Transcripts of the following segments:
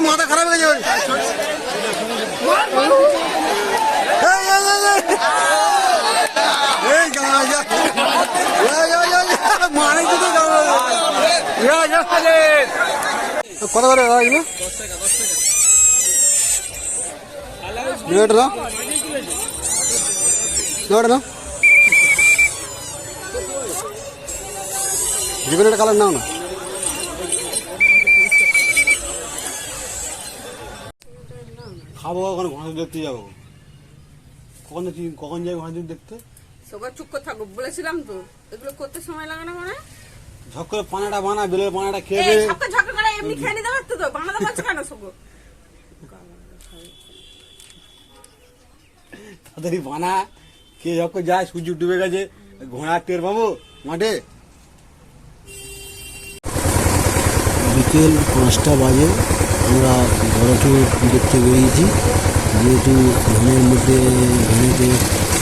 মাথা খারাপ হয়ে যাবে কত করে রেট না না বিভিন্ন একটা কালার নাও না খাবো কখন ঘোড়া দেখতে যাবো কখন যাই ঘোড়া দেখতে সবাই চুপ করে থাকবো বলেছিলাম তো এগুলো করতে সময় লাগে না মানে ঝক করে পানাটা বানা বেলের পানাটা খেয়ে এই ঝক করে এমনি খেয়ে নিতে পারতো তো বানাতে পারছো কেন সব তাড়াতাড়ি বানা কে ঝক করে যায় সূর্য ডুবে গেছে ঘোড়া টের পাবো মাঠে বিকেল 5টা বাজে আমরা বড়চুর দেখতে বেরিয়েছি যেহেতু ঘনের মধ্যে ঘনেতে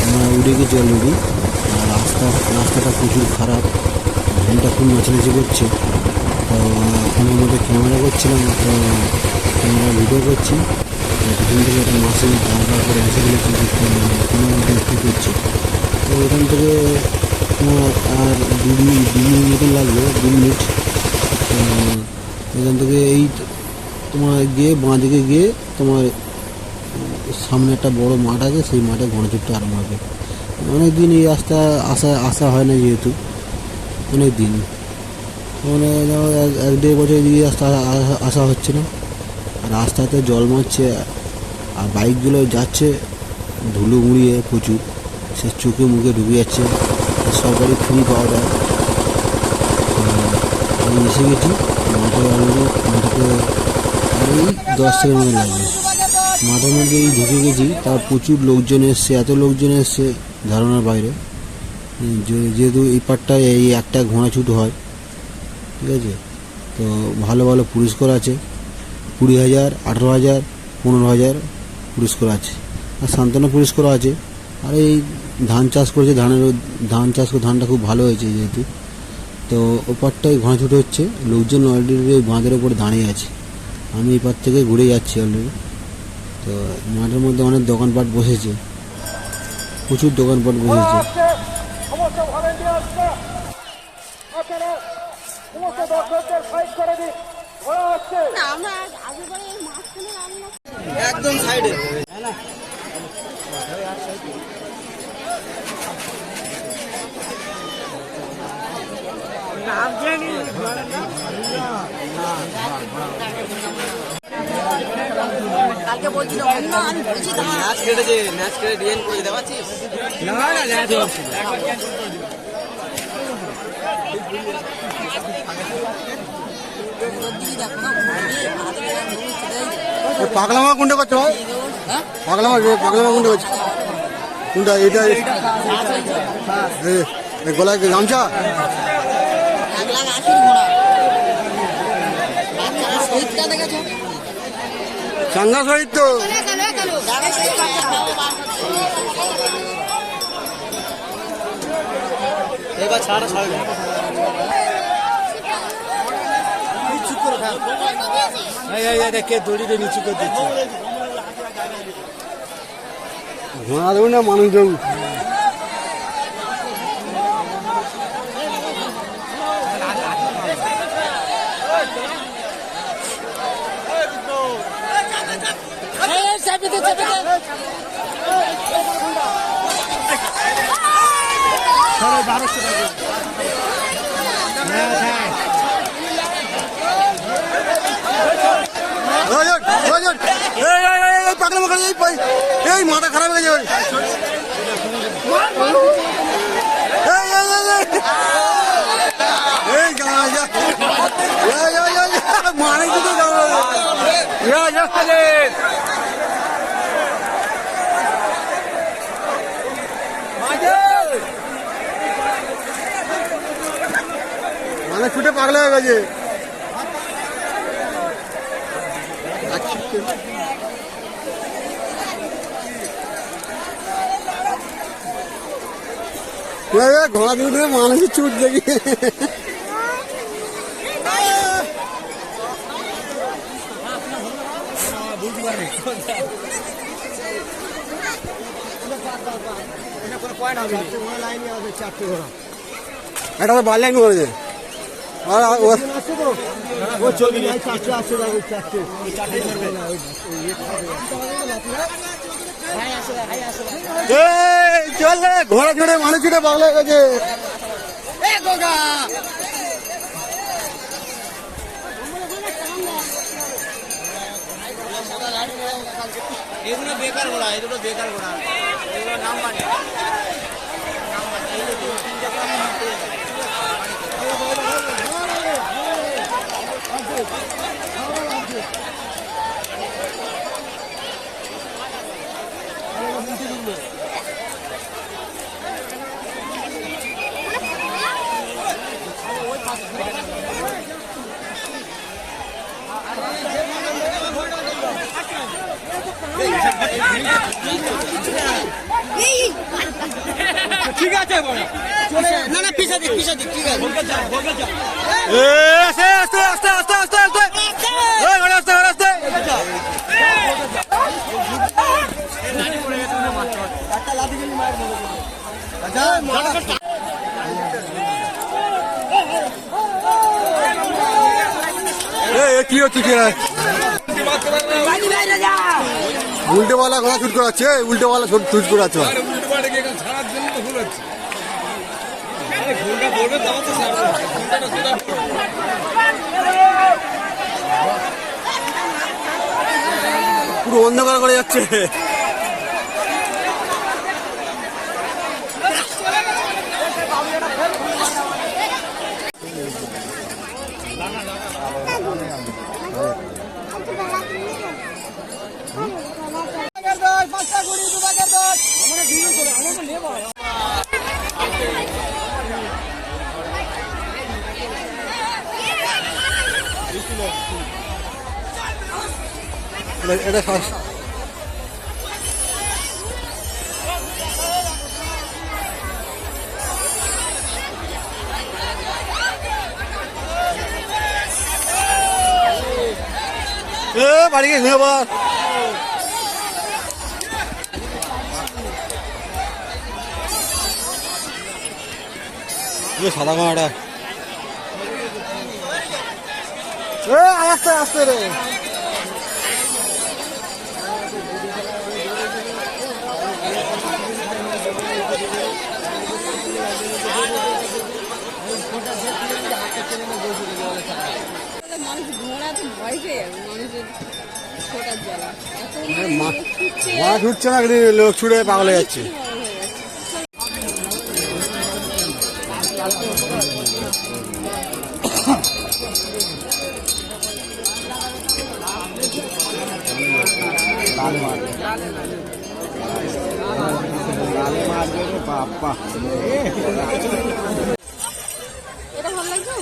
আমরা উড়ে গেছি অলরেডি আর রাস্তাটা প্রচুর খারাপ ঘনটা খুব নাচানাচি করছে তো ওখানের মধ্যে ক্যামেরা করছিলাম তো ক্যামেরা ভিডিও করছি পিছন থেকে একটা মাসিন তারপর করে এসে গেলে ক্যামেরা করছে তো এখান থেকে তোমার আর 2 মিনিট মতন লাগবে 2 মিনিট এখান থেকে এই তোমার গিয়ে বাঁ দিকে গিয়ে তোমার সামনে একটা বড় মাঠ আছে সেই মাঠে ঘোড়াচুরটা আরম্ভ হবে অনেক দিন এই রাস্তা আসা হয় না যেহেতু অনেক দিন মানে 1-1.5 বছর এদিকে রাস্তা আসা হচ্ছে না রাস্তাতে জল মারছে আর বাইকগুলো যাচ্ছে ধুলো মুড়িয়ে প্রচুর সে চোখে মুখে ঢুকে যাচ্ছে সরকারি ফ্রি পাওয়া যায় আমি এসে গেছি মাঠে অলরেডি মাঠে এই 10 সেকেন্ড মতো লাগবে মাঠের মধ্যে এই ঢুকে গেছি তার প্রচুর লোকজন এসছে এত লোকজন এসছে ধারণার বাইরে যেহেতু এই পাটটায় এই একটা ঘোড়া ছুট হয় ঠিক আছে তো ভালো ভালো পুরস্কার আছে 20,000 18,000 15,000 পুরস্কার আছে আর সান্ত্বনা পুরস্কার আছে আর এই ধান চাষ করেছে ধানটা খুব ভালো হয়েছে যেহেতু তো ওপারটায় ঘোড়া ছুট হচ্ছে লোকজন অলরেডি বাঁধের ওপরে দাঁড়িয়ে আছে আমি এই পার থেকে ঘুরে যাচ্ছি অলরেডি তো মাঠের মধ্যে অনেক দোকানপাট বসেছে প্রচুর দোকানপাট বসেছে একদম সাইডে কালকে বলছিল আমি বলছি ম্যাচ কেটেছে ম্যাচ কেটে ডিএন করে দিতে পারছিস না পাগলামা কোনটা করছো ভাই পাগলামা কোনটা করছো কোনটা এটা গলায় গামছা চাঙ্গা শহীদ তো এবার ছাড়া নিচু করে দেখে দড়িতে নিচু করে দিচ্ছে ঘোড়া দেবো না মানুষ দেবো এই মাথা খারাপ হয়ে যাবে মানে মানে ছুটে পাগলা হয়ে গেছে ঘোড়া দুটো মানুষের চুট দেখি। এটা তো বাড়লে একটু করেছে চল ঘোড়া ছুটে মানুষ ছুটে পাগলা হয়ে গেছে। এগুলো বেকার ঘোড়া, এগুলো বেকার ঘোড়া, এগুলো নাম্বার নেই। ঠিক আছে না না পিছা দিক ঠিক আছে। আস্তে আস্তে আস্তে আস্তে আস্তে আস্তে আস্তে কি হচ্ছে কি উল্টেওয়ালা ঘোড়া শুট করাচ্ছে, উল্টেওয়ালা শুট করাচ্ছে। পুরো অন্ধকার করে যাচ্ছে। এটা বাড়ি গিয়ে ঘুরে সাদা মাটা আস্তে আস্তে রে। মানুষ ঘোড়া তো ভয় পেয়ে যাবে মানুষের ছোটার জ্বালা। মাছ উঠছে না, লোক ছুড়ে পাগল হয়ে যাচ্ছে। এটা ভালো লাগছে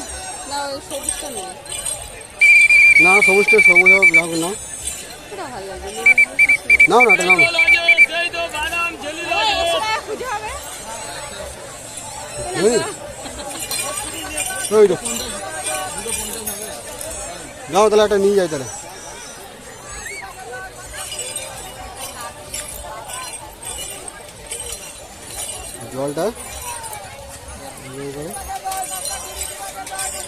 না সবুজটা নেই? না সবুজটা সবুজ হোক না এটা ভালো লাগছে নাও না, এটা নাও না। খুঁজে হবে ওই তো যাও তাহলে একটা নিয়ে যাই তাহলে। জলটা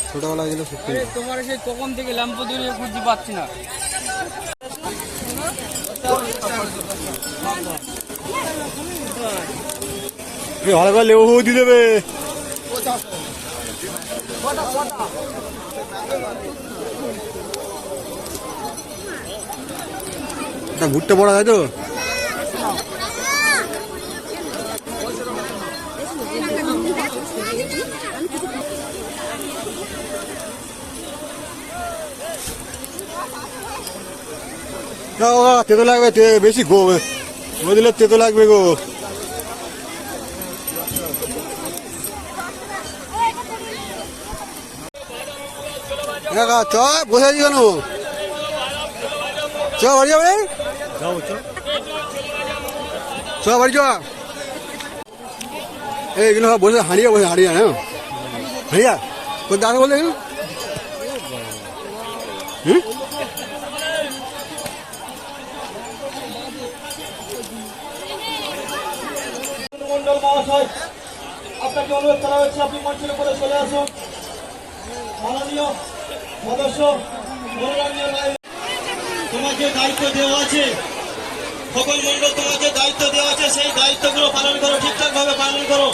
ছোটবেলা গেলে সত্যি তোমার সেই কখন থেকে ল্যাম্প ধরে খুঁজতে পাচ্ছি না। ভালো করে লেবু দিয়ে দেবে। ভুট্টা পড়া যায় তো তেতো লাগবে, বেশি গো দিলে তেতো লাগবে গো। চ বসে আছি কেন? চ বাড়ি যাবে, চ বাড়ি চ। এইগুলো সব বসে হাঁড়িয়ে হ্যাঁ হাঁড়িয়া কোথায় দাঁড়া বলে হুম মন্ডল মহাশয় আপনাকে অনুরোধ করা হচ্ছে আপনি মঞ্চের উপরে চলে আসুন মাননীয় সদস্য মনোরঞ্জন রায় তোমাকে দায়িত্ব দেওয়া আছে খোকন মন্ডল তোমাকে দায়িত্ব দেওয়া আছে সেই দায়িত্বগুলো পালন করো ঠিকঠাক ভাবে পালন করো